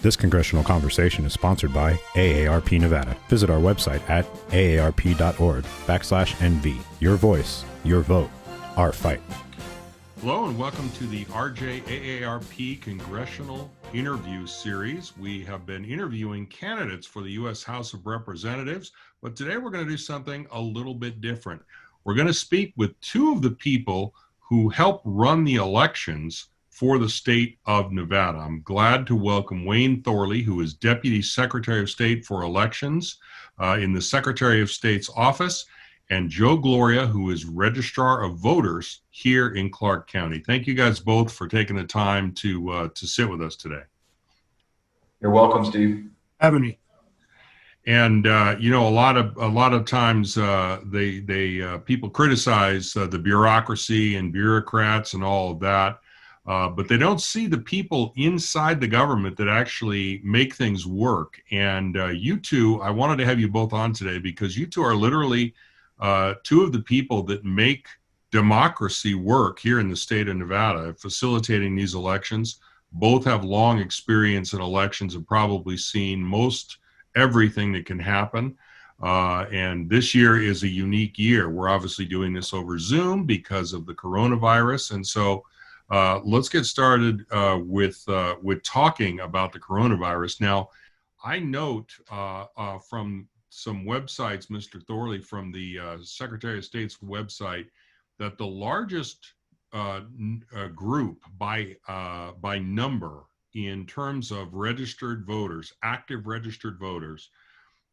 This congressional conversation is sponsored by AARP Nevada. Visit our website at aarp.org/NV. Your voice, your vote, our fight. Hello and welcome to the RJ AARP Congressional Interview Series. We have been interviewing candidates for the U.S. House of Representatives, but today we're going to do something a little bit different. We're going to speak with two of the people who help run the elections for the state of Nevada. I'm glad to welcome Wayne Thornley, who is Deputy Secretary of State for Elections in the Secretary of State's office, and Joe Gloria, who is Registrar of Voters here in Clark County. Thank you guys both for taking the time to sit with us today. You're welcome, Steve. Having me. And you know, a lot of times people criticize the bureaucracy and bureaucrats and all of that. But they don't see the people inside the government that actually make things work. And you two, I wanted to have you both on today because you two are literally two of the people that make democracy work here in the state of Nevada, facilitating these elections. Both have long experience in elections and probably seen most everything that can happen. And this year is a unique year. We're obviously doing this over Zoom because of the coronavirus. And so let's get started with talking about the coronavirus. Now, I note from some websites, Mr. Thorley, from the Secretary of State's website, that the largest group by number in terms of registered voters, active registered voters,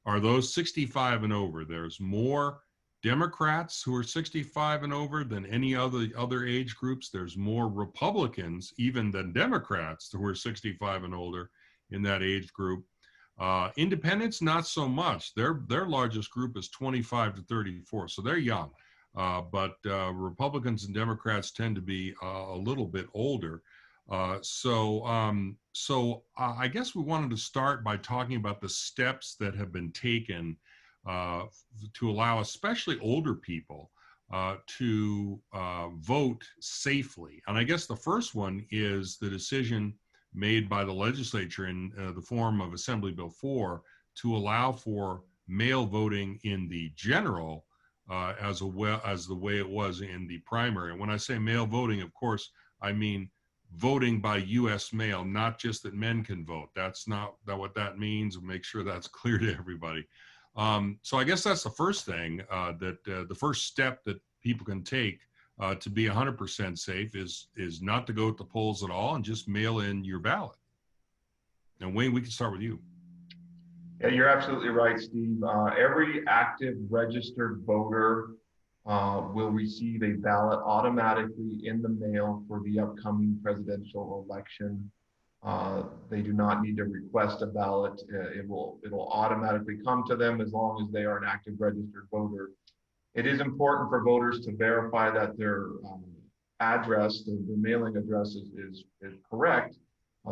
are those 65 and over. There's more Democrats who are 65 and over than any other age groups. There's more Republicans even than Democrats who are 65 and older in that age group. Independents, not so much. Their largest group is 25 to 34, so they're young. But Republicans and Democrats tend to be a little bit older. So I guess we wanted to start by talking about the steps that have been taken to allow especially older people to vote safely. And I guess the first one is the decision made by the legislature in the form of Assembly Bill 4 to allow for mail voting in the general as the way it was in the primary. And when I say mail voting, of course, I mean voting by U.S. mail, not just that men can vote. That's not what that means. We'll make sure that's clear to everybody. So I guess that's the first thing, the first step that people can take to be 100% safe is not to go to the polls at all and just mail in your ballot. And Wayne, we can start with you. Yeah, you're absolutely right, Steve. Every active registered voter will receive a ballot automatically in the mail for the upcoming presidential election. They do not need to request a ballot. It'll automatically come to them as long as they are an active registered voter. It is important for voters to verify that their address, their mailing address is correct.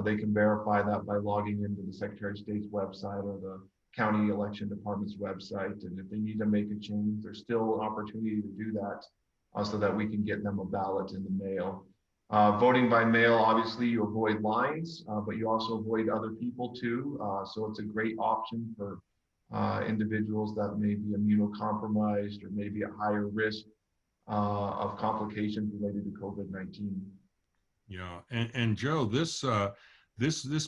They can verify that by logging into the Secretary of State's website or the County Election Department's website. And if they need to make a change, there's still an opportunity to do that so that we can get them a ballot in the mail. Voting by mail, obviously you avoid lines, but you also avoid other people too. So it's a great option for individuals that may be immunocompromised or maybe at higher risk of complications related to COVID-19. Yeah, and Joe, this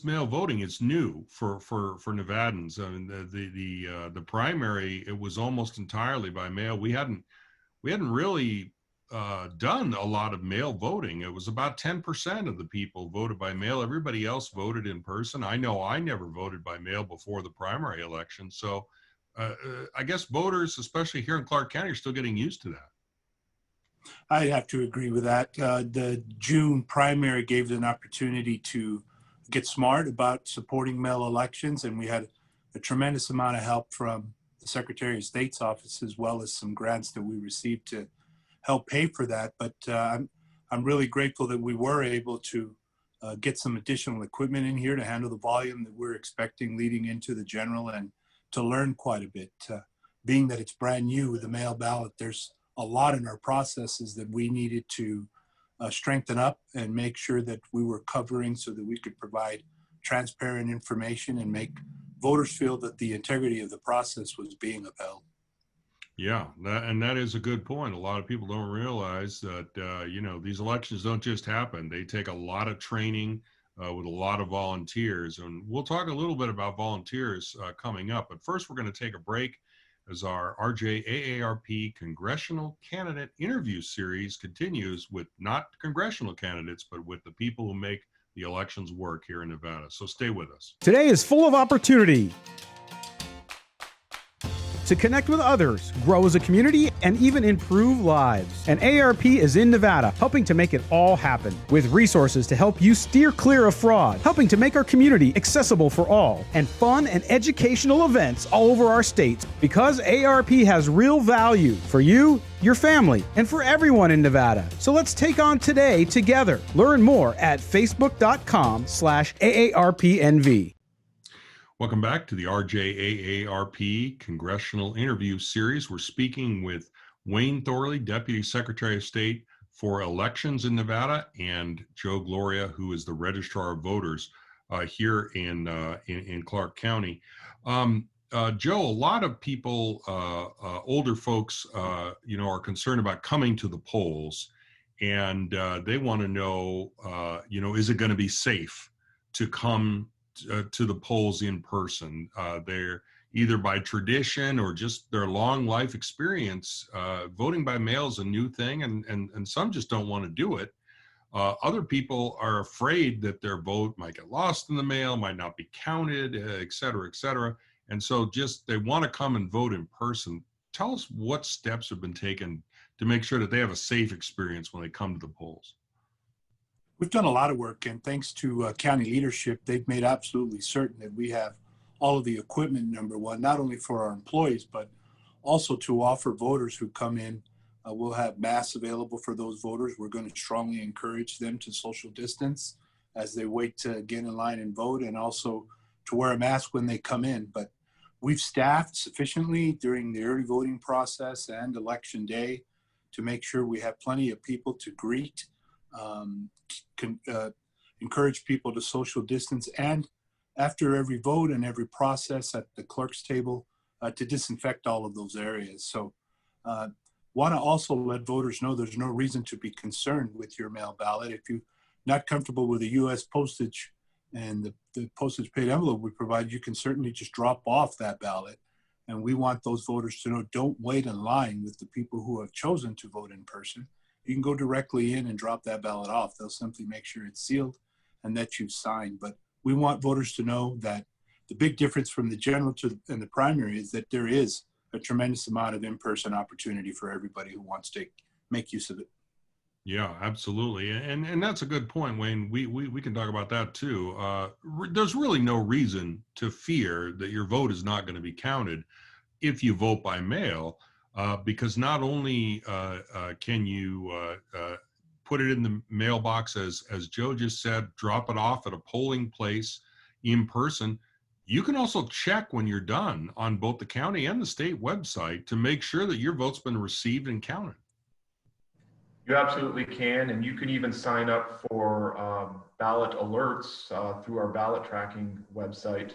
mail voting is new for Nevadans. I mean, the primary, it was almost entirely by mail. We hadn't really done a lot of mail voting. It was about 10% of the people voted by mail. Everybody else voted in person. I know I never voted by mail before the primary election. So I guess voters, especially here in Clark County, are still getting used to that. I have to agree with that. The June primary gave an opportunity to get smart about supporting mail elections, and we had a tremendous amount of help from the Secretary of State's office, as well as some grants that we received to help pay for that. But I'm really grateful that we were able to get some additional equipment in here to handle the volume that we're expecting leading into the general, and to learn quite a bit. Being that it's brand new with the mail ballot, there's a lot in our processes that we needed to strengthen up and make sure that we were covering so that we could provide transparent information and make voters feel that the integrity of the process was being upheld. Yeah, that is a good point. A lot of people don't realize that, these elections don't just happen. They take a lot of training with a lot of volunteers. And we'll talk a little bit about volunteers coming up. But first, we're going to take a break as our AARP Congressional Candidate Interview Series continues with not congressional candidates, but with the people who make the elections work here in Nevada. So stay with us. Today is full of opportunity to connect with others, grow as a community, and even improve lives. And AARP is in Nevada, helping to make it all happen, with resources to help you steer clear of fraud, helping to make our community accessible for all, and fun and educational events all over our state. Because AARP has real value for you, your family, and for everyone in Nevada. So let's take on today together. Learn more at facebook.com/AARPNV. Welcome back to the RJAARP Congressional Interview Series. We're speaking with Wayne Thornley, Deputy Secretary of State for Elections in Nevada, and Joe Gloria, who is the Registrar of Voters here in Clark County. Joe, a lot of people, older folks, are concerned about coming to the polls, and they want to know, is it going to be safe to come to the polls in person? They're either by tradition or just their long life experience. Voting by mail is a new thing, and some just don't want to do it. Other people are afraid that their vote might get lost in the mail, might not be counted, et cetera, et cetera. And so just they want to come and vote in person. Tell us what steps have been taken to make sure that they have a safe experience when they come to the polls. We've done a lot of work, and thanks to county leadership, they've made absolutely certain that we have all of the equipment, number one, not only for our employees, but also to offer voters who come in. We'll have masks available for those voters. We're going to strongly encourage them to social distance as they wait to get in line and vote, and also to wear a mask when they come in. But we've staffed sufficiently during the early voting process and election day to make sure we have plenty of people to greet, encourage people to social distance, and after every vote and every process at the clerk's table to disinfect all of those areas. So want to also let voters know there's no reason to be concerned with your mail ballot. If you're not comfortable with the U.S. postage and the postage paid envelope we provide, you can certainly just drop off that ballot. And we want those voters to know, don't wait in line with the people who have chosen to vote in person. You can go directly in and drop that ballot off. They'll simply make sure it's sealed and that you've signed. But we want voters to know that the big difference from the general and the primary is that there is a tremendous amount of in-person opportunity for everybody who wants to make use of it. Yeah, absolutely. And that's a good point, Wayne. We can talk about that too. There's really no reason to fear that your vote is not going to be counted if you vote by mail, because not only can you put it in the mailbox, as Joe just said, drop it off at a polling place in person. You can also check when you're done on both the county and the state website to make sure that your vote's been received and counted. You absolutely can, and you can even sign up for ballot alerts through our ballot tracking website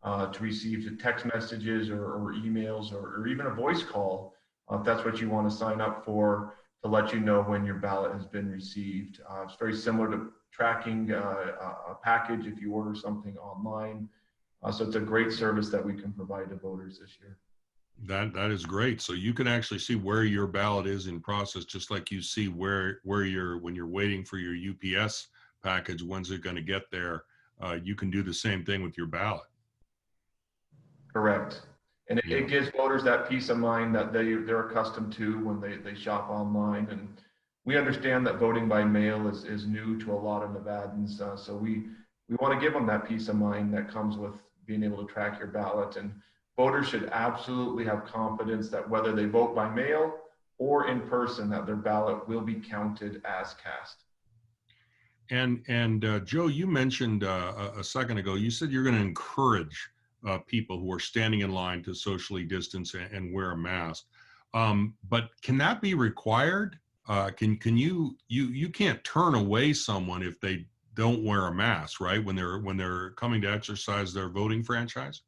to receive the text messages or emails or even a voice call if that's what you want to sign up for, to let you know when your ballot has been received. It's very similar to tracking a package if you order something online. So it's a great service that we can provide to voters this year. That is great. So you can actually see where your ballot is in process, just like you see where you're when you're waiting for your UPS package. When's it going to get there? You can do the same thing with your ballot. Correct. And it gives voters that peace of mind that they're accustomed to when they shop online. And we understand that voting by mail is new to a lot of Nevadans. So we want to give them that peace of mind that comes with being able to track your ballot. And voters should absolutely have confidence that whether they vote by mail or in person, that their ballot will be counted as cast. And Joe, you mentioned a second ago, you said you're going to encourage people who are standing in line to socially distance and wear a mask. But can that be required? Can you can't turn away someone if they don't wear a mask, right? When they're coming to exercise their voting franchise?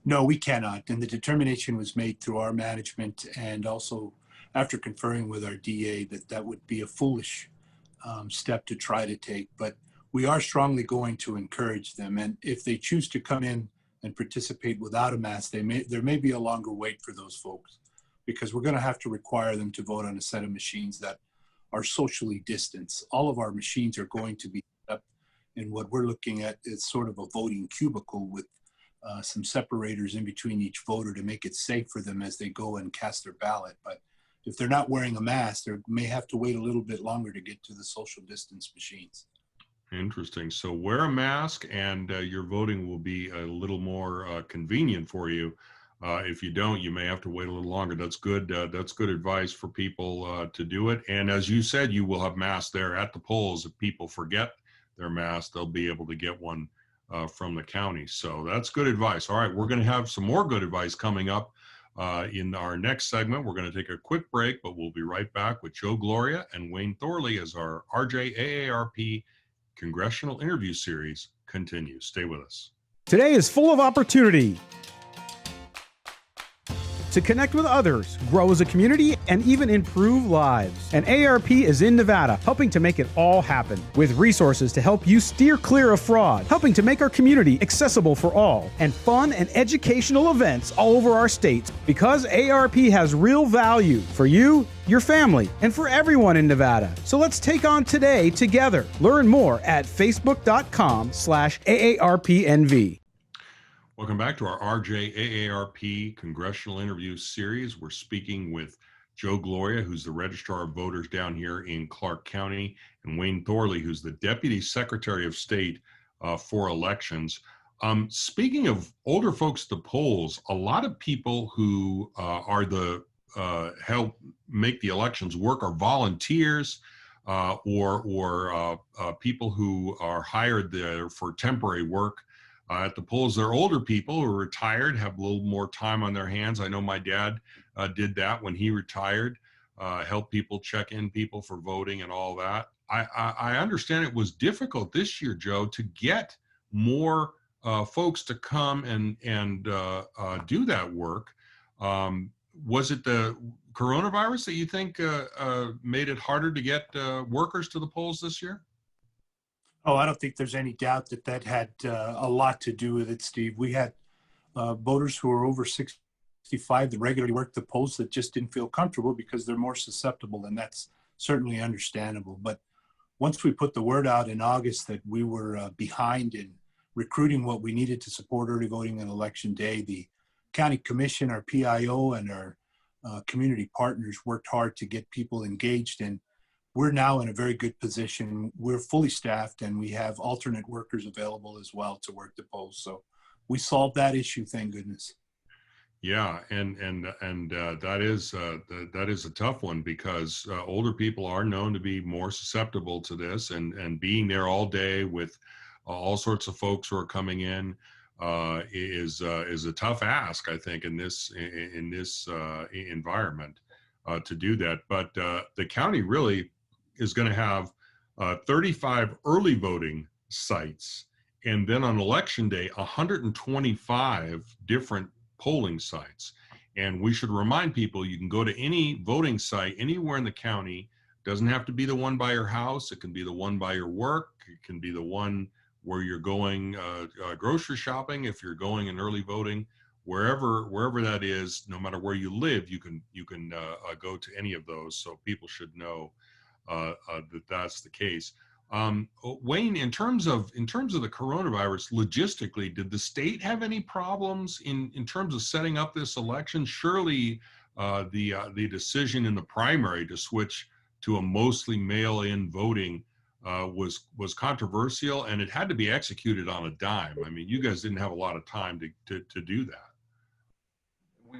No, we cannot. And the determination was made through our management and also after conferring with our DA that that would be a foolish step to try to take. But we are strongly going to encourage them. And if they choose to come in and participate without a mask, there may be a longer wait for those folks, because we're going to have to require them to vote on a set of machines that are socially distanced. All of our machines are going to be up in what we're looking at is sort of a voting cubicle with some separators in between each voter to make it safe for them as they go and cast their ballot. But if they're not wearing a mask, they may have to wait a little bit longer to get to the social distance machines. Interesting. So wear a mask, and your voting will be a little more convenient for you. If you don't, you may have to wait a little longer. That's good. That's good advice for people to do it. And as you said, you will have masks there at the polls. If people forget their mask, they'll be able to get one from the county. So that's good advice. All right, we're going to have some more good advice coming up in our next segment. We're going to take a quick break, but we'll be right back with Joe Gloria and Wayne Thornley as our AARP Congressional Interview Series continues. Stay with us. Today is full of opportunity to connect with others, grow as a community, and even improve lives. And AARP is in Nevada, helping to make it all happen, with resources to help you steer clear of fraud, helping to make our community accessible for all, and fun and educational events all over our state. Because AARP has real value for you, your family, and for everyone in Nevada. So let's take on today together. Learn more at facebook.com/AARPNV. Welcome back to our AARP Congressional Interview Series. We're speaking with Joe Gloria, who's the Registrar of Voters down here in Clark County, and Wayne Thornley, who's the Deputy Secretary of State for Elections. Speaking of older folks at the polls, a lot of people who are the help make the elections work are volunteers or people who are hired there for temporary work. At the polls, they're older people who are retired, have a little more time on their hands. I know my dad did that when he retired, helped people check in people for voting and all that. I understand it was difficult this year, Joe, to get more folks to come and do that work. Was it the coronavirus that you think made it harder to get workers to the polls this year? Oh, I don't think there's any doubt that that had a lot to do with it, Steve. We had voters who are over 65 that regularly work the polls that just didn't feel comfortable because they're more susceptible, and that's certainly understandable. But once we put the word out in August that we were behind in recruiting what we needed to support early voting on Election Day, the County Commission, our PIO, and our community partners worked hard to get people engaged, and we're now in a very good position. We're fully staffed, and we have alternate workers available as well to work the polls. So we solved that issue, thank goodness. Yeah, and that is a tough one because older people are known to be more susceptible to this, and being there all day with all sorts of folks who are coming in is a tough ask, I think, in this environment to do that. But the county really is going to have 35 early voting sites, and then on Election Day, 125 different polling sites. And we should remind people, you can go to any voting site anywhere in the county. Doesn't have to be the one by your house. It can be the one by your work. It can be the one where you're going grocery shopping. If you're going in early voting, wherever that is, no matter where you live, you can go to any of those. So people should know that's the case. Wayne, in terms of the coronavirus, logistically, did the state have any problems in terms of setting up this election? Surely the decision in the primary to switch to a mostly mail-in voting was controversial, and it had to be executed on a dime. I mean, you guys didn't have a lot of time to do that.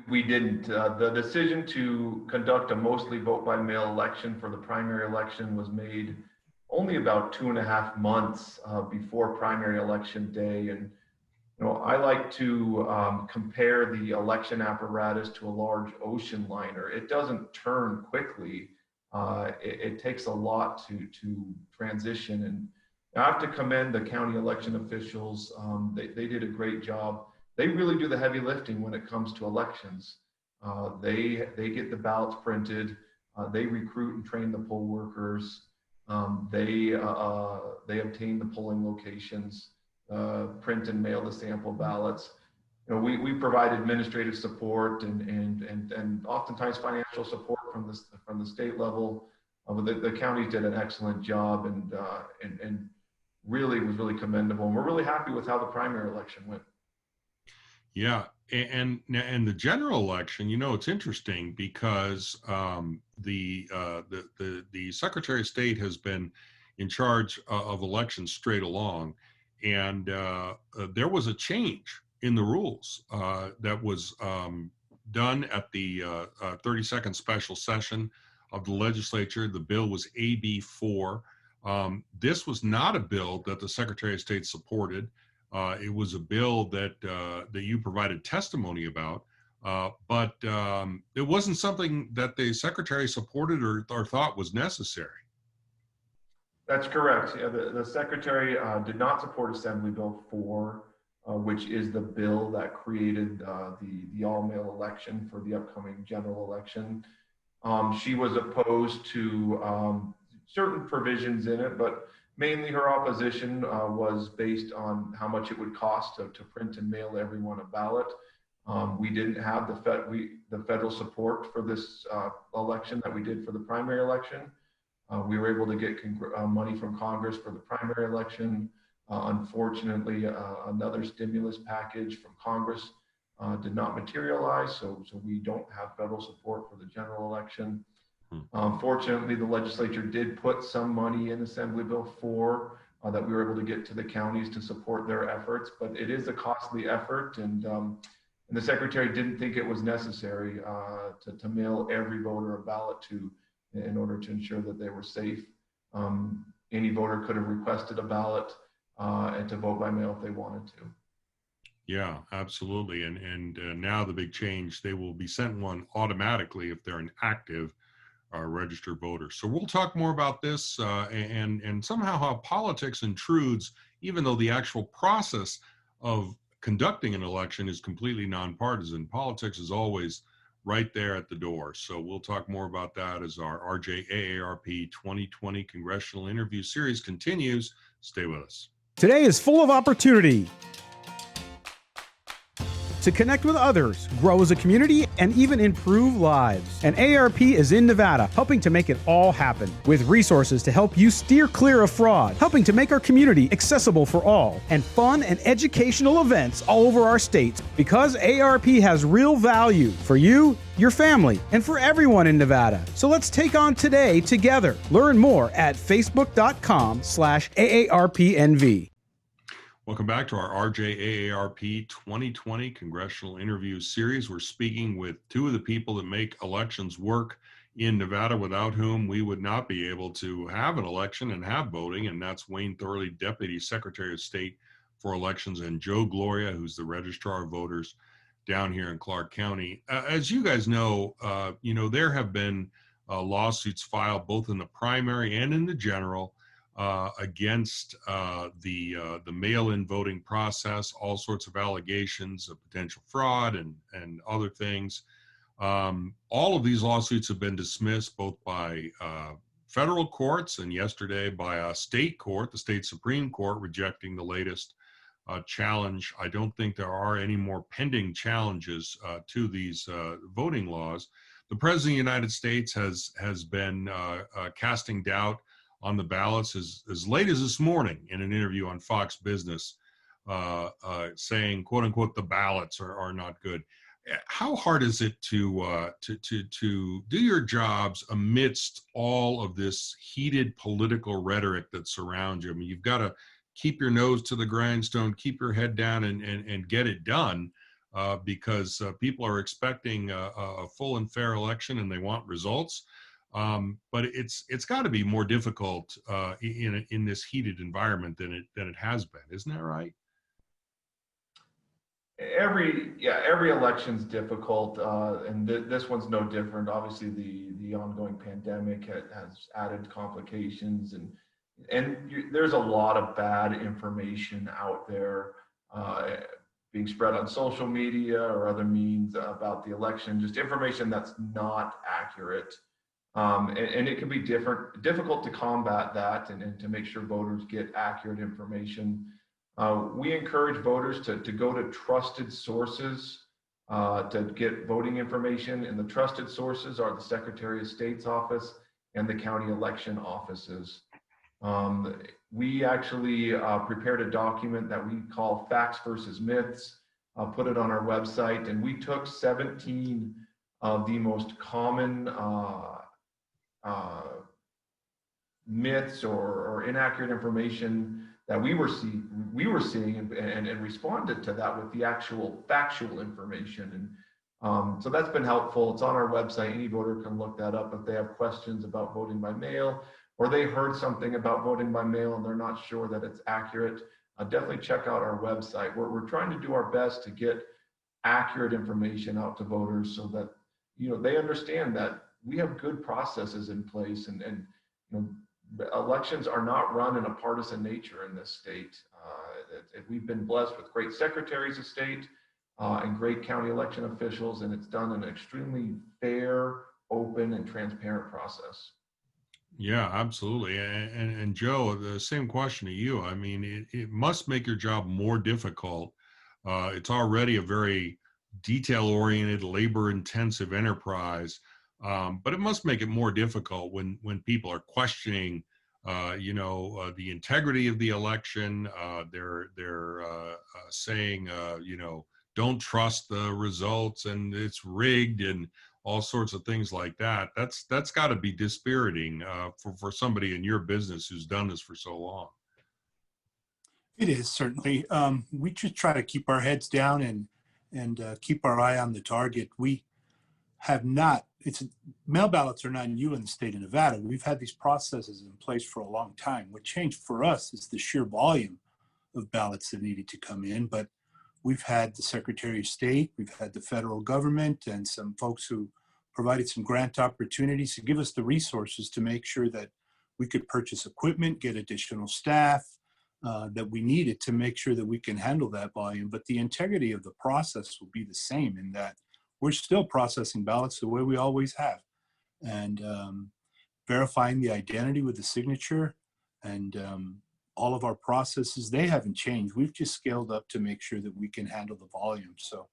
We didn't. The decision to conduct a mostly vote by mail election for the primary election was made only about 2.5 months before primary election day. And, I like to compare the election apparatus to a large ocean liner. It doesn't turn quickly. it takes a lot to transition. And I have to commend the county election officials. They did a great job. They really do the heavy lifting when it comes to elections. They get the ballots printed. They recruit and train the poll workers. They obtain the polling locations, print and mail the sample ballots. You know, we provide administrative support and oftentimes financial support from the state level. But the county did an excellent job and really was really commendable. And we're really happy with how the primary election went. Yeah, and the general election, you know, it's interesting because the Secretary of State has been in charge of elections straight along, and there was a change in the rules that was done at the 32nd special session of the legislature. The bill was AB 4. This was not a bill that the Secretary of State supported. It was a bill that you provided testimony about, but it wasn't something that the Secretary supported or thought was necessary. That's correct. Yeah, the Secretary did not support Assembly Bill 4, which is the bill that created the all-mail election for the upcoming general election. She was opposed to certain provisions in it, but mainly her opposition was based on how much it would cost to print and mail everyone a ballot. We didn't have the federal support for this election that we did for the primary election. We were able to get money from Congress for the primary election. Unfortunately, another stimulus package from Congress did not materialize, so we don't have federal support for the general election. Fortunately, the legislature did put some money in Assembly Bill 4 that we were able to get to the counties to support their efforts, but it is a costly effort, and the Secretary didn't think it was necessary to mail every voter a ballot in order to ensure that they were safe. Any voter could have requested a ballot and to vote by mail if they wanted to. Yeah, absolutely. And now the big change, they will be sent one automatically if they're an active registered voter. So we'll talk more about this and somehow how politics intrudes, even though the actual process of conducting an election is completely nonpartisan. Politics is always right there at the door. So we'll talk more about that as our AARP 2020 Congressional Interview Series continues. Stay with us. Today is full of opportunity to connect with others, grow as a community, and even improve lives. And AARP is in Nevada, helping to make it all happen, with resources to help you steer clear of fraud, helping to make our community accessible for all, and fun and educational events all over our state. Because AARP has real value for you, your family, and for everyone in Nevada. So let's take on today together. Learn more at facebook.com/AARPNV. Welcome back to our RJAARP 2020 Congressional Interview Series. We're speaking with two of the people that make elections work in Nevada, without whom we would not be able to have an election and have voting, and that's Wayne Thornley, Deputy Secretary of State for Elections, and Joe Gloria, who's the Registrar of Voters down here in Clark County. As you guys know, there have been lawsuits filed both in the primary and in the general against the mail-in voting process, all sorts of allegations of potential fraud and other things. All of these lawsuits have been dismissed both by federal courts and yesterday by a state court, the state Supreme Court, rejecting the latest challenge. I don't think there are any more pending challenges to these voting laws. The President of the United States has been casting doubt on the ballots as late as this morning in an interview on Fox Business, saying, quote unquote, the ballots are not good. How hard is it to do your jobs amidst all of this heated political rhetoric that surrounds you? I mean, you've got to keep your nose to the grindstone, keep your head down, and get it done, because people are expecting a full and fair election and they want results. But it's got to be more difficult in this heated environment than it has been, isn't that right? every election's difficult, and this one's no different. Obviously, the ongoing pandemic has added complications, and there's a lot of bad information out there being spread on social media or other means about the election. Just information that's not accurate, and it can be difficult to combat that and to make sure voters get accurate information. We encourage voters to go to trusted sources to get voting information, and the trusted sources are the Secretary of State's office and the county election offices. We actually prepared a document that we call Facts versus Myths, put it on our website, and we took 17 of the most common myths or inaccurate information that we were seeing and responded to that with the actual factual information. And so that's been helpful. It's on our website. Any voter can look that up if they have questions about voting by mail, or they heard something about voting by mail and they're not sure that it's accurate. Definitely check out our website. We're trying to do our best to get accurate information out to voters so that they understand that we have good processes in place, and elections are not run in a partisan nature in this state. We've been blessed with great secretaries of state and great county election officials, and it's done in an extremely fair, open, and transparent process. Yeah, absolutely. And Joe, the same question to you. I mean, it must make your job more difficult. It's already a very detail-oriented, labor-intensive enterprise, but it must make it more difficult when people are questioning, the integrity of the election. They're saying, don't trust the results and it's rigged and all sorts of things like that. That's got to be dispiriting for somebody in your business who's done this for so long. It is, certainly. We just try to keep our heads down and keep our eye on the target. We have not, mail ballots are not new in the state of Nevada. We've had these processes in place for a long time. What changed for us is the sheer volume of ballots that needed to come in, but we've had the Secretary of State, we've had the federal government, and some folks who provided some grant opportunities to give us the resources to make sure that we could purchase equipment, get additional staff that we needed to make sure that we can handle that volume. But the integrity of the process will be the same in that we're still processing ballots the way we always have, and verifying the identity with the signature, and all of our processes, they haven't changed. We've just scaled up to make sure that we can handle the volume. So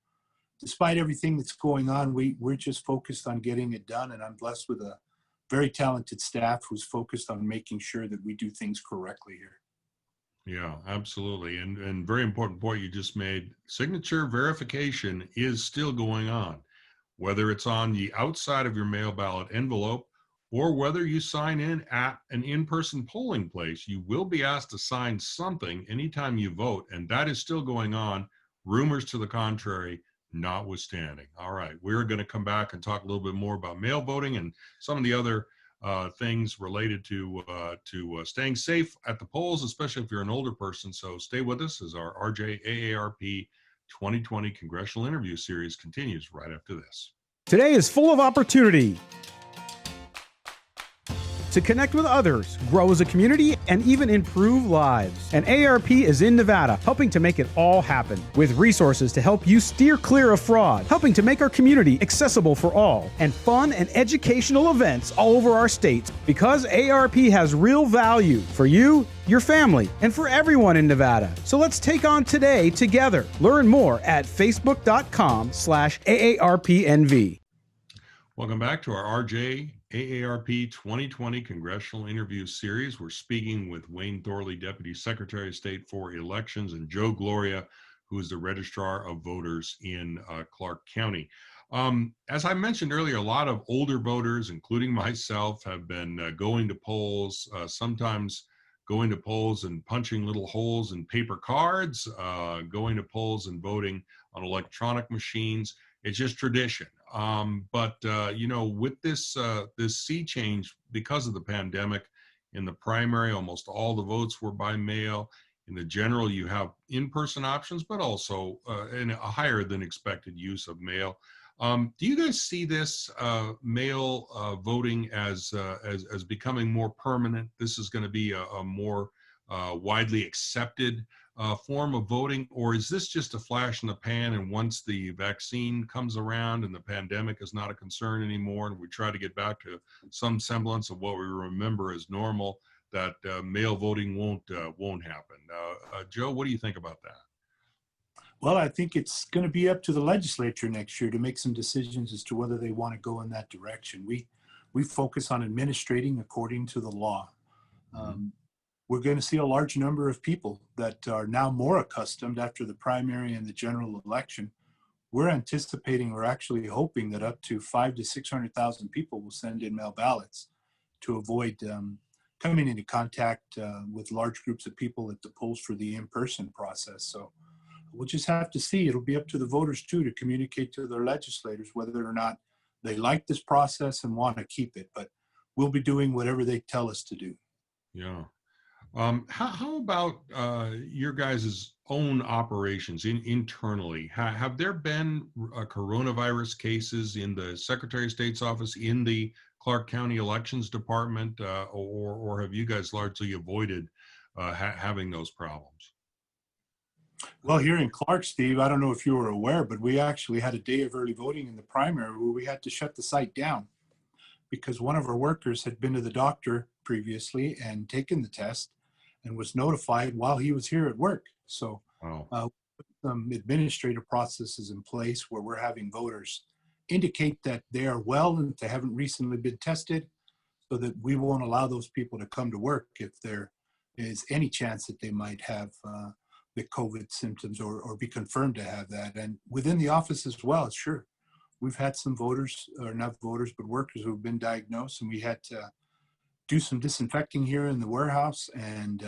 despite everything that's going on, we're just focused on getting it done, and I'm blessed with a very talented staff who's focused on making sure that we do things correctly here. Yeah, absolutely. And very important point you just made. Signature verification is still going on, whether it's on the outside of your mail ballot envelope or whether you sign in at an in-person polling place. You will be asked to sign something anytime you vote, and that is still going on. Rumors to the contrary notwithstanding. All right, we're going to come back and talk a little bit more about mail voting and some of the other things related to staying safe at the polls, especially if you're an older person. So stay with us as our AARP 2020 Congressional Interview Series continues right after this. Today is full of opportunity to connect with others, grow as a community, and even improve lives. And AARP is in Nevada, helping to make it all happen, with resources to help you steer clear of fraud, helping to make our community accessible for all, and fun and educational events all over our state. Because AARP has real value for you, your family, and for everyone in Nevada. So let's take on today together. Learn more at facebook.com/AARPNV. Welcome back to our AARP 2020 Congressional Interview Series. We're speaking with Wayne Thornley, Deputy Secretary of State for Elections, and Joe Gloria, who is the Registrar of Voters in Clark County. As I mentioned earlier, a lot of older voters, including myself, have been going to polls, sometimes going to polls and punching little holes in paper cards, going to polls and voting on electronic machines. It's just tradition. But with this sea change because of the pandemic, in the primary, almost all the votes were by mail. in the general, you have in-person options, but also in a higher than expected use of mail. Do you guys see this mail voting as becoming more permanent? This is going to be a more widely accepted form of voting, or is this just a flash in the pan, and once the vaccine comes around and the pandemic is not a concern anymore and we try to get back to some semblance of what we remember as normal, that mail voting won't happen? Joe, what do you think about that? Well, I think it's going to be up to the legislature next year to make some decisions as to whether they want to go in that direction. We focus on administrating according to the law. We're going to see a large number of people that are now more accustomed after the primary and the general election. We're anticipating, we're actually hoping that up to 500,000 to 600,000 people will send in mail ballots to avoid coming into contact with large groups of people at the polls for the in-person process. So we'll just have to see. It'll be up to the voters too to communicate to their legislators whether or not they like this process and want to keep it. But we'll be doing whatever they tell us to do. Yeah. How about your guys' own operations internally? Have there been coronavirus cases in the Secretary of State's office, in the Clark County Elections Department, or have you guys largely avoided having those problems? Well, here in Clark, Steve, I don't know if you were aware, but we actually had a day of early voting in the primary where we had to shut the site down because one of our workers had been to the doctor previously and taken the test and was notified while he was here at work. So some administrative processes in place where we're having voters indicate that they are well and that they haven't recently been tested, so that we won't allow those people to come to work if there is any chance that they might have the COVID symptoms or be confirmed to have that. And within the office as well, sure. We've had some voters, or not voters, but workers who've been diagnosed, and we had to do some disinfecting here in the warehouse and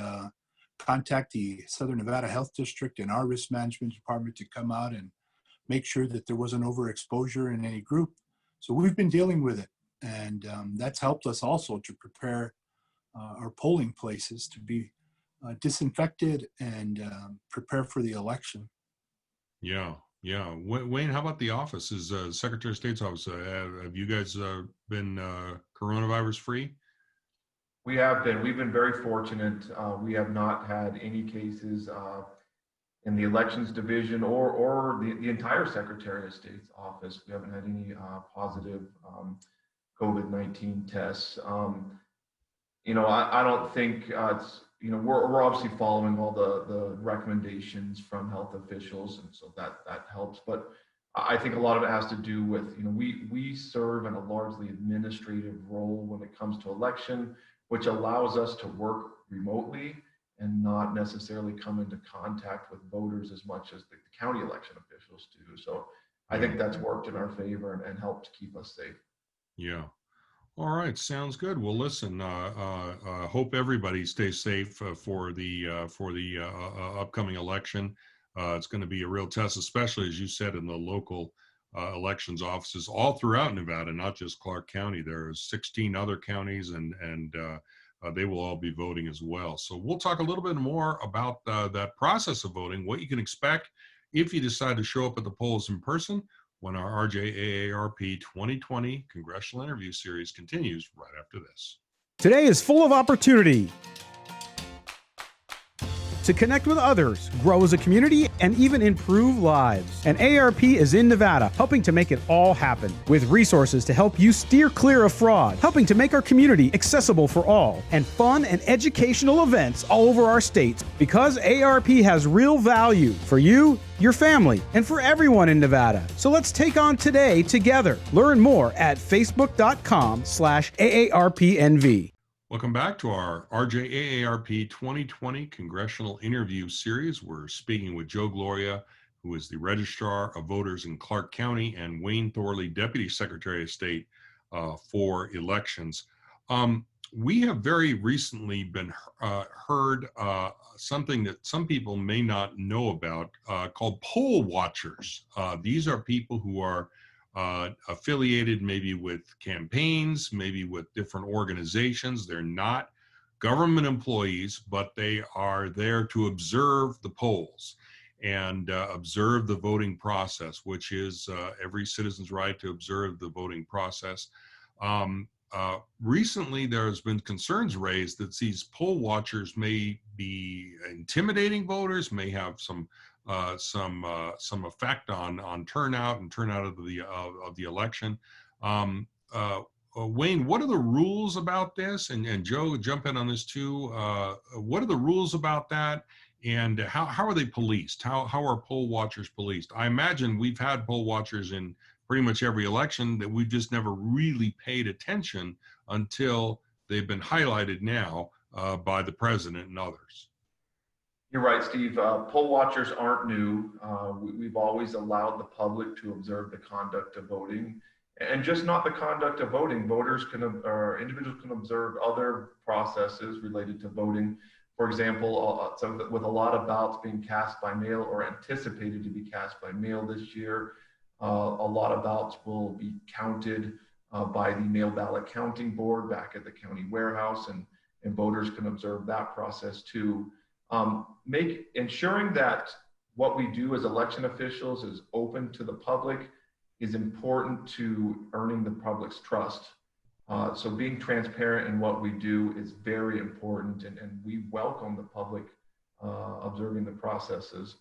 contact the Southern Nevada Health District and our risk management department to come out and make sure that there wasn't overexposure in any group. So we've been dealing with it, and that's helped us also to prepare our polling places to be disinfected and prepare for the election. Yeah. Wayne, how about the office? Is Secretary of State's office, have you guys been coronavirus free? We have been. We've been very fortunate. We have not had any cases in the elections division or the entire Secretary of State's office. We haven't had any positive COVID-19 tests. I don't think it's, we're obviously following all the recommendations from health officials, and so that helps. But I think a lot of it has to do with, we serve in a largely administrative role when it comes to election, which allows us to work remotely and not necessarily come into contact with voters as much as the county election officials do. So I think that's worked in our favor and helped keep us safe. Yeah. All right, sounds good. Well, listen, hope everybody stays safe for the upcoming election. It's going to be a real test, especially, as you said, in the local elections offices all throughout Nevada, not just Clark County. There are 16 other counties, and they will all be voting as well. So we'll talk a little bit more about that process of voting, what you can expect if you decide to show up at the polls in person, when our AARP 2020 Congressional Interview Series continues right after this. Today is full of opportunity to connect with others, grow as a community, and even improve lives. And AARP is in Nevada, helping to make it all happen, with resources to help you steer clear of fraud, helping to make our community accessible for all, and fun and educational events all over our state. Because AARP has real value for you, your family, and for everyone in Nevada. So let's take on today together. Learn more at facebook.com/AARPNV. Welcome back to our RJAARP 2020 Congressional Interview Series. We're speaking with Joe Gloria, who is the Registrar of Voters in Clark County, and Wayne Thornley, Deputy Secretary of State for Elections. We have very recently been heard something that some people may not know about called poll watchers. These are people who are affiliated maybe with campaigns, maybe with different organizations. They're not government employees, but they are there to observe the polls and observe the voting process, which is every citizen's right to observe the voting process. Recently, there has been concerns raised that these poll watchers may be intimidating voters, may have some effect on turnout and turnout of the election. Wayne, what are the rules about this? And Joe, jump in on this too. What are the rules about that? And how are they policed? How are poll watchers policed? I imagine we've had poll watchers in pretty much every election that we've just never really paid attention until they've been highlighted now by the president and others. You're right, Steve. Poll watchers aren't new. We've always allowed the public to observe the conduct of voting, and just not the conduct of voting. Voters can, or individuals can observe other processes related to voting. For example, so with a lot of ballots being cast by mail or anticipated to be cast by mail this year, a lot of ballots will be counted by the mail ballot counting board back at the county warehouse, and voters can observe that process too. Ensuring that what we do as election officials is open to the public is important to earning the public's trust. So being transparent in what we do is very important, and we welcome the public observing the processes.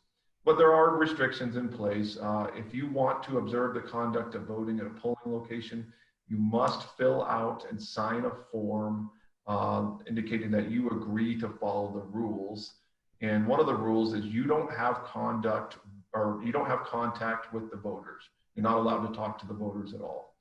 But there are restrictions in place. If you want to observe the conduct of voting at a polling location, you must fill out and sign a form indicating that you agree to follow the rules. And one of the rules is you don't have contact with the voters. You're not allowed to talk to the voters at all.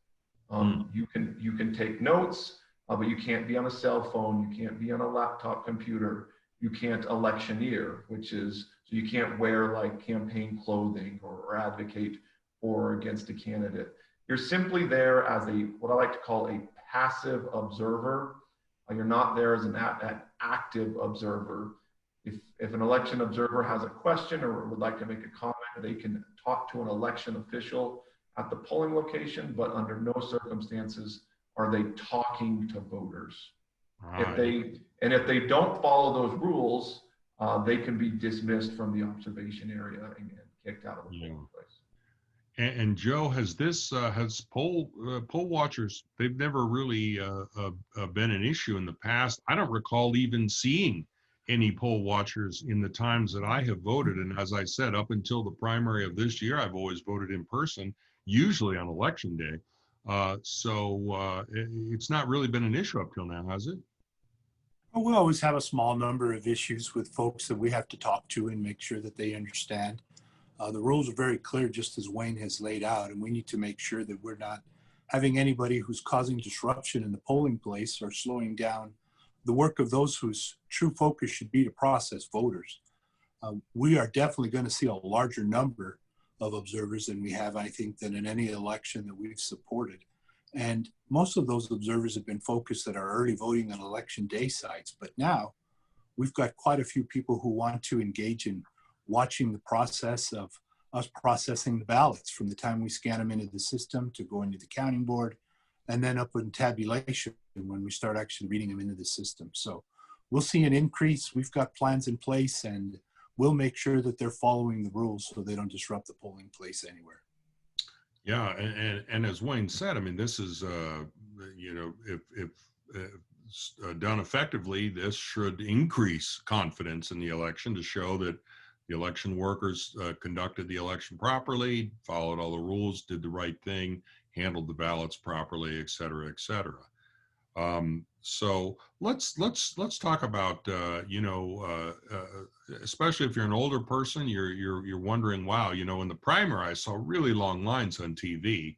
You can take notes, but you can't be on a cell phone. You can't be on a laptop computer. You can't electioneer, which is, so you can't wear like campaign clothing or advocate for or against a candidate. You're simply there as what I like to call a passive observer. You're not there as an active observer. If an election observer has a question or would like to make a comment, they can talk to an election official at the polling location, but under no circumstances are they talking to voters. Right. If they don't follow those rules, they can be dismissed from the observation area and kicked out of the polling place. And Joe, has poll watchers, they've never really been an issue in the past. I don't recall even seeing any poll watchers in the times that I have voted. And as I said, up until the primary of this year, I've always voted in person, usually on election day. So it's not really been an issue up till now, has it? Well, we always have a small number of issues with folks that we have to talk to and make sure that they understand. The rules are very clear, just as Wayne has laid out, and we need to make sure that we're not having anybody who's causing disruption in the polling place or slowing down the work of those whose true focus should be to process voters. We are definitely going to see a larger number of observers than we have, I think, than in any election that we've supported. And most of those observers have been focused at our early voting and election day sites. But now we've got quite a few people who want to engage in watching the process of us processing the ballots from the time we scan them into the system to going to the counting board, and then up in tabulation when we start actually reading them into the system. So we'll see an increase. We've got plans in place, and we'll make sure that they're following the rules so they don't disrupt the polling place anywhere. Yeah, and as Wayne said, I mean, this is, if done effectively, this should increase confidence in the election to show that the election workers conducted the election properly, followed all the rules, did the right thing, handled the ballots properly, et cetera, et cetera. So let's talk about especially if you're an older person, you're wondering, wow, in the primary I saw really long lines on TV,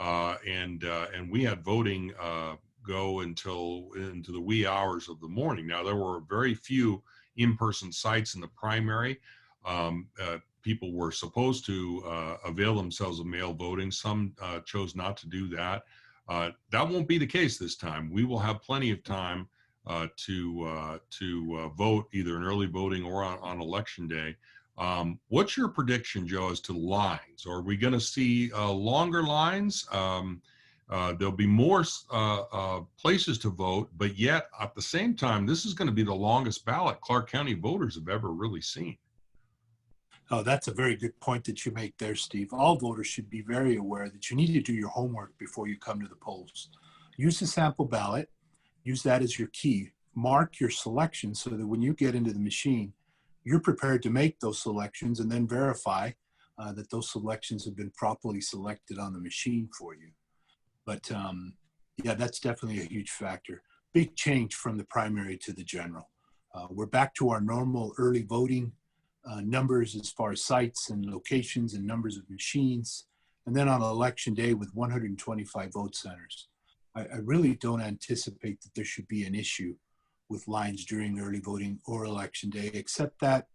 and we had voting go into the wee hours of the morning. Now there were very few in-person sites in the primary. People were supposed to avail themselves of mail voting. Some chose not to do that. That won't be the case this time. We will have plenty of time to vote either in early voting or on election day. What's your prediction, Joe, as to lines? Are we going to see longer lines? There'll be more places to vote, but yet at the same time, this is going to be the longest ballot Clark County voters have ever really seen. Oh, that's a very good point that you make there, Steve. All voters should be very aware that you need to do your homework before you come to the polls. Use the sample ballot. Use that as your key. Mark your selections so that when you get into the machine, you're prepared to make those selections and then verify that those selections have been properly selected on the machine for you. But yeah, that's definitely a huge factor. Big change from the primary to the general. We're back to our normal early voting numbers as far as sites and locations and numbers of machines. And then on election day with 125 vote centers. I really don't anticipate that there should be an issue with lines during early voting or election day, except that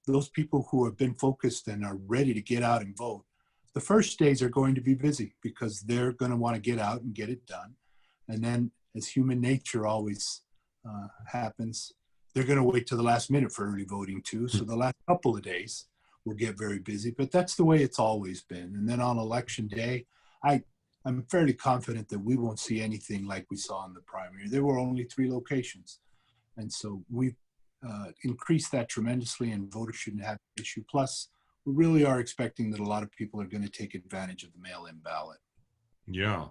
those people who have been focused and are ready to get out and vote, the first days are going to be busy because they're going to want to get out and get it done. And then, as human nature always happens, they're going to wait till the last minute for early voting too. So the last couple of days will get very busy, but that's the way it's always been. And then on election day, I'm fairly confident that we won't see anything like we saw in the primary. There were only 3 locations. And so we've increased that tremendously, and voters shouldn't have an issue. Plus, we really are expecting that a lot of people are going to take advantage of the mail-in ballot. Yeah.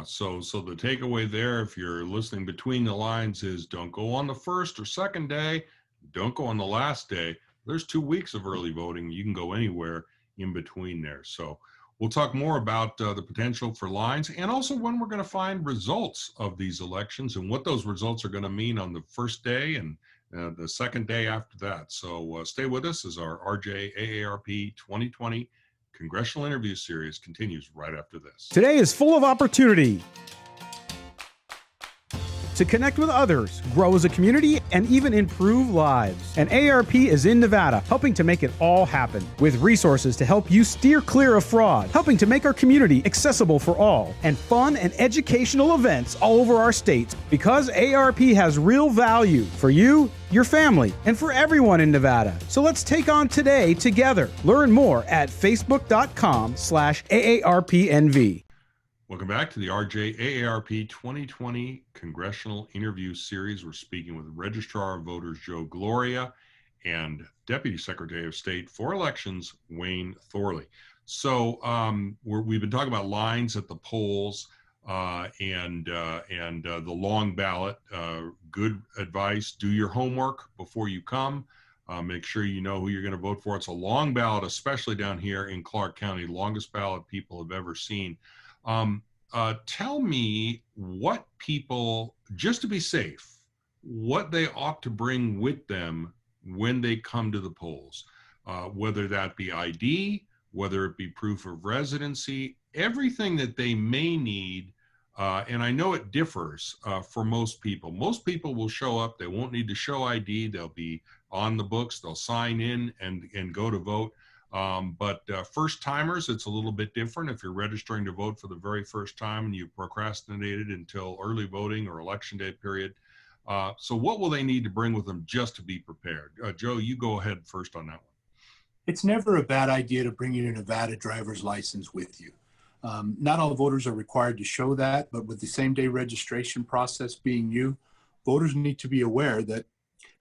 So the takeaway there, if you're listening between the lines, is don't go on the first or second day. Don't go on the last day. There's 2 weeks of early voting. You can go anywhere in between there. So we'll talk more about the potential for lines and also when we're going to find results of these elections and what those results are going to mean on the first day and the second day after that. So stay with us as our RJ AARP 2020 Congressional Interview Series continues right after this. Today is full of opportunity to connect with others, grow as a community, and even improve lives. And AARP is in Nevada, helping to make it all happen, with resources to help you steer clear of fraud, helping to make our community accessible for all, and fun and educational events all over our state. Because AARP has real value for you, your family, and for everyone in Nevada. So let's take on today together. Learn more at facebook.com/AARPNV. Welcome back to the RJ AARP 2020 Congressional Interview Series. We're speaking with Registrar of Voters Joe Gloria and Deputy Secretary of State for Elections Wayne Thornley. So we've been talking about lines at the polls and the long ballot. Good advice: do your homework before you come. Make sure you know who you're going to vote for. It's a long ballot, especially down here in Clark County, longest ballot people have ever seen. Tell me what people, just to be safe, what they ought to bring with them when they come to the polls, whether that be ID, whether it be proof of residency, everything that they may need. And I know it differs for most people. Most people will show up. They won't need to show ID. They'll be on the books. They'll sign in and go to vote. But first timers, it's a little bit different. If you're registering to vote for the very first time and you procrastinated until early voting or election day period. So what will they need to bring with them just to be prepared? Joe, you go ahead first on that one. It's never a bad idea to bring your Nevada driver's license with you. Not all voters are required to show that, but with the same day registration process being new, voters need to be aware that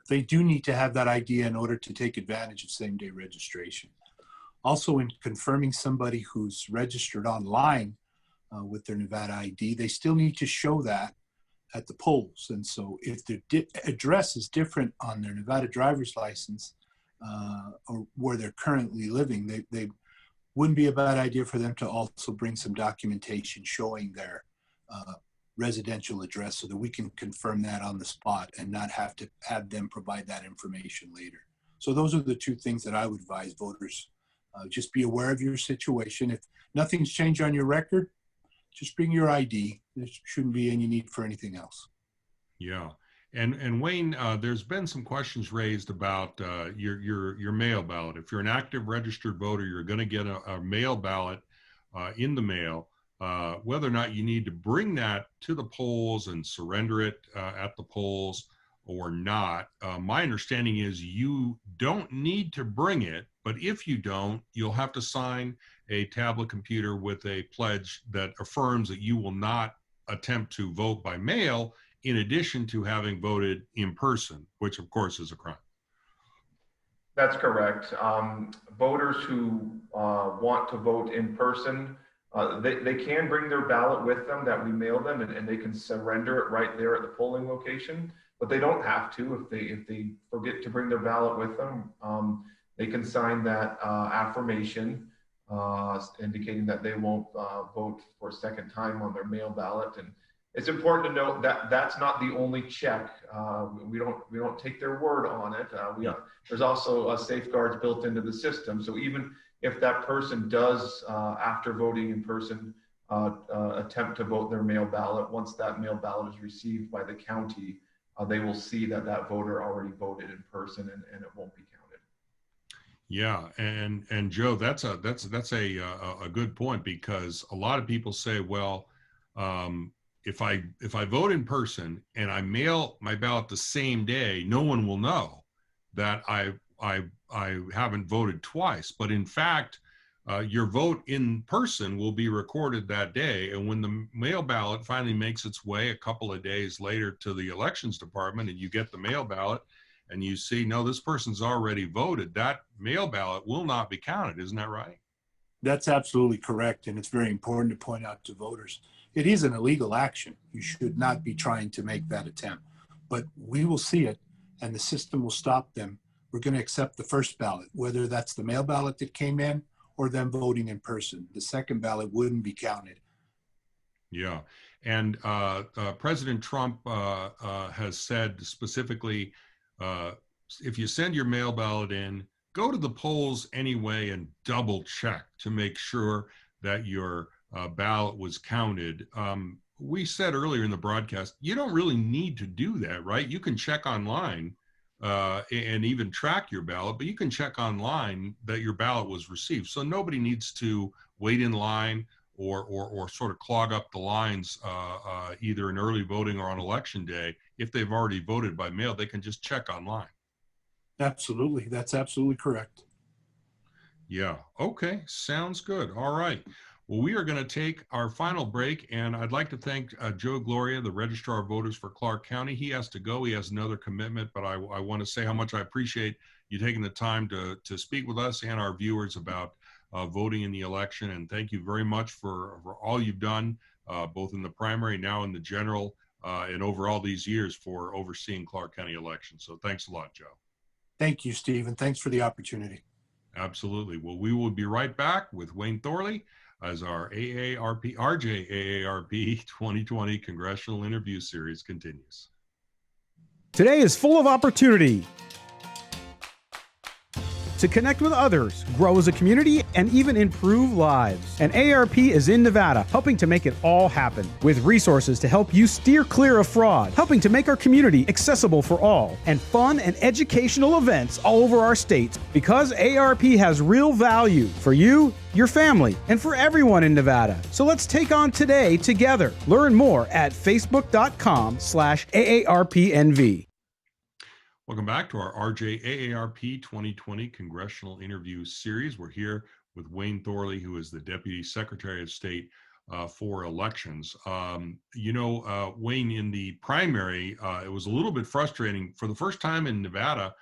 they do need to have that ID in order to take advantage of same day registration. Also, in confirming somebody who's registered online with their Nevada ID, they still need to show that at the polls. And so if their address is different on their Nevada driver's license or where they're currently living, they wouldn't be a bad idea for them to also bring some documentation showing their residential address so that we can confirm that on the spot and not have to have them provide that information later. So those are the 2 things that I would advise voters. Just be aware of your situation. If nothing's changed on your record, just bring your ID. There shouldn't be any need for anything else. Yeah. And Wayne, there's been some questions raised about your mail ballot. If you're an active registered voter, you're going to get a mail ballot in the mail. Whether or not you need to bring that to the polls and surrender it at the polls or not. My understanding is you don't need to bring it But if you don't, you'll have to sign a tablet computer with a pledge that affirms that you will not attempt to vote by mail, in addition to having voted in person, which of course is a crime. That's correct. Voters who want to vote in person, they can bring their ballot with them that we mail them, and they can surrender it right there at the polling location. But they don't have to if they forget to bring their ballot with them. They can sign that affirmation indicating that they won't vote for a second time on their mail ballot. And it's important to note that that's not the only check. We don't take their word on it. There's also safeguards built into the system. So even if that person does, after voting in person, attempt to vote their mail ballot, once that mail ballot is received by the county, they will see that that voter already voted in person, and it won't be counted. Yeah, and Joe, that's a good point, because a lot of people say, well, if I vote in person and I mail my ballot the same day, no one will know that I haven't voted twice. But in fact, your vote in person will be recorded that day. And when the mail ballot finally makes its way a couple of days later to the elections department, and you get the mail ballot and you see, no, this person's already voted, that mail ballot will not be counted. Isn't that right? That's absolutely correct. And it's very important to point out to voters, it is an illegal action. You should not be trying to make that attempt. But we will see it, and the system will stop them. We're going to accept the first ballot, whether that's the mail ballot that came in or them voting in person. The second ballot wouldn't be counted. Yeah. And President Trump has said specifically, if you send your mail ballot in, go to the polls anyway and double check to make sure that your ballot was counted. We said earlier in the broadcast, you don't really need to do that, right? You can check online and even track your ballot, but you can check online that your ballot was received. So nobody needs to wait in line or sort of clog up the lines either in early voting or on election day. If they've already voted by mail, they can just check online. Absolutely. That's absolutely correct. Yeah. Okay. Sounds good. All right. Well, we are going to take our final break, and I'd like to thank Joe Gloria, the Registrar of Voters for Clark County. He has to go. He has another commitment, but I want to say how much I appreciate you taking the time to speak with us and our viewers about voting in the election. And thank you very much for all you've done, both in the primary, now in the general, and over all these years for overseeing Clark County elections. So thanks a lot, Joe. Thank you, Steve, and thanks for the opportunity. Absolutely. Well, we will be right back with Wayne Thornley as our AARP 2020 Congressional Interview Series continues. Today is full of opportunity to connect with others, grow as a community, and even improve lives. And AARP is in Nevada, helping to make it all happen, with resources to help you steer clear of fraud, helping to make our community accessible for all, and fun and educational events all over our state, because AARP has real value for you, your family, and for everyone in Nevada. So let's take on today together. Learn more at facebook.com/AARPNV. Welcome back to our RJ AARP 2020 Congressional Interview Series. We're here with Wayne Thornley, who is the Deputy Secretary of State for Elections. Wayne, in the primary, it was a little bit frustrating. For the first time in Nevada,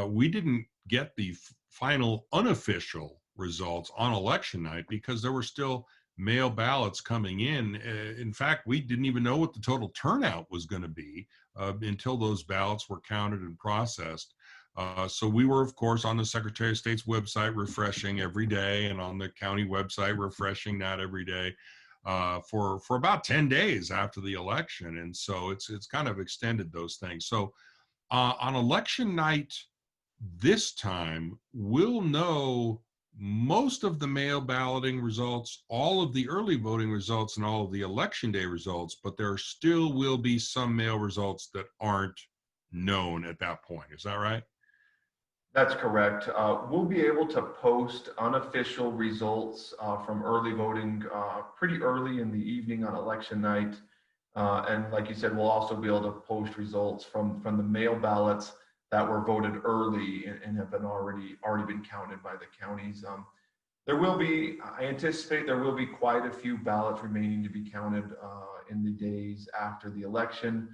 we didn't get the final unofficial results on election night because there were still mail ballots coming in. In fact, we didn't even know what the total turnout was going to be until those ballots were counted and processed. So we were, of course, on the Secretary of State's website refreshing every day, and on the county website refreshing that every day for about 10 days after the election. And so it's kind of extended those things. So on election night this time, we'll know most of the mail balloting results, all of the early voting results, and all of the election day results, but there still will be some mail results that aren't known at that point. Is that right? That's correct. We'll be able to post unofficial results from early voting pretty early in the evening on election night. And like you said, we'll also be able to post results from the mail ballots that were voted early and have been already been counted by the counties. I anticipate there will be quite a few ballots remaining to be counted in the days after the election,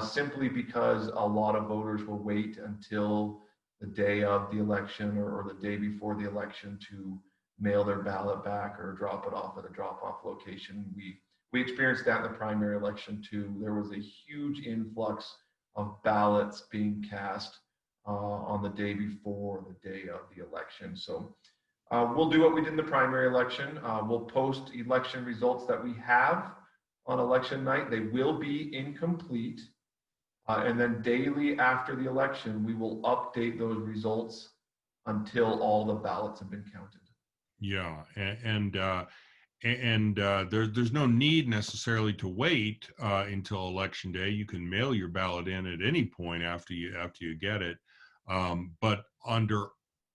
simply because a lot of voters will wait until the day of the election or the day before the election to mail their ballot back or drop it off at a drop-off location. We experienced that in the primary election too. There was a huge influx of ballots being cast on the day before the day of the election. So we'll do what we did in the primary election. We'll post election results that we have on election night. They will be incomplete. And then daily after the election, we will update those results until all the ballots have been counted. Yeah, and there's no need necessarily to wait until election day. You can mail your ballot in at any point after you get it. But under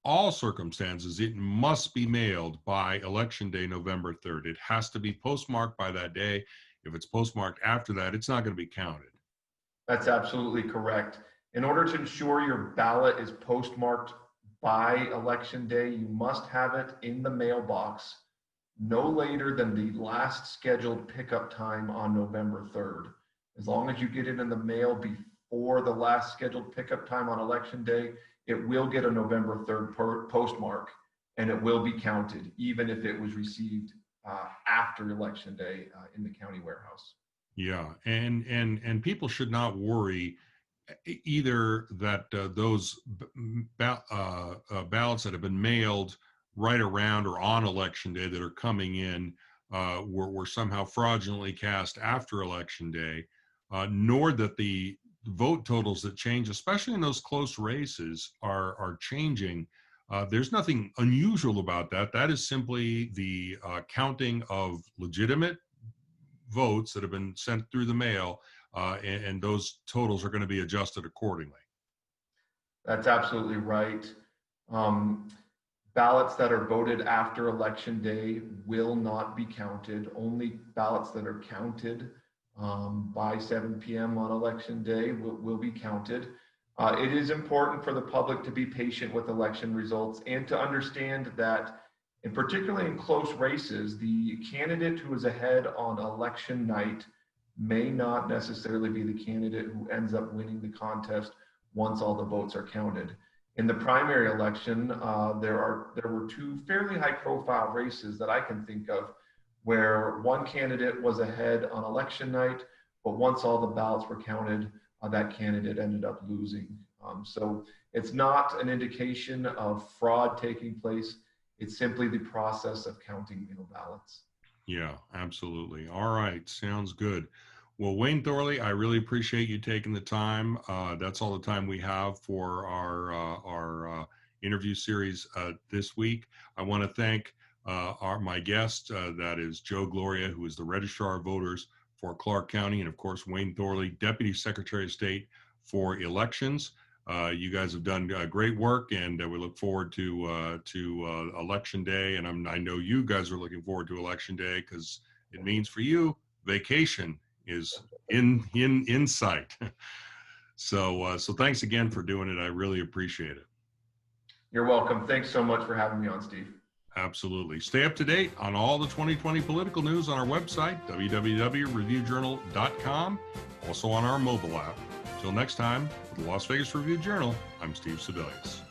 all circumstances, it must be mailed by election day, November 3rd. It has to be postmarked by that day. If it's postmarked after that, it's not going to be counted. That's absolutely correct. In order to ensure your ballot is postmarked by election day, you must have it in the mailbox no later than the last scheduled pickup time on November 3rd. As long as you get it in the mail before the last scheduled pickup time on election day, it will get a November 3rd postmark, and it will be counted, even if it was received after election day in the county warehouse. Yeah, and people should not worry either that those ballots that have been mailed right around or on election day that are coming in were somehow fraudulently cast after election day, nor that the vote totals that change, especially in those close races, are changing. There's nothing unusual about that. That is simply the counting of legitimate votes that have been sent through the mail, and those totals are going to be adjusted accordingly. That's absolutely right. Ballots that are voted after election day will not be counted. Only ballots that are counted by 7 p.m. on election day will be counted. It is important for the public to be patient with election results and to understand that, and particularly in close races, the candidate who is ahead on election night may not necessarily be the candidate who ends up winning the contest once all the votes are counted. In the primary election, there were two fairly high-profile races that I can think of where one candidate was ahead on election night, but once all the ballots were counted, that candidate ended up losing. So it's not an indication of fraud taking place. It's simply the process of counting mail ballots. Yeah, absolutely. All right, sounds good. Well, Wayne Thornley, I really appreciate you taking the time. That's all the time we have for our interview series this week. I want to thank my guest, that is Joe Gloria, who is the Registrar of Voters for Clark County, and of course, Wayne Thornley, Deputy Secretary of State for Elections. You guys have done great work, and we look forward to Election Day. And I know you guys are looking forward to Election Day because it means for you vacation is in sight. So thanks again for doing it. I really appreciate it. You're welcome. Thanks so much for having me on, Steve. Absolutely. Stay up to date on all the 2020 political news on our website, www.reviewjournal.com, also on our mobile app. Until next time, for the Las Vegas Review Journal, I'm Steve Sebelius.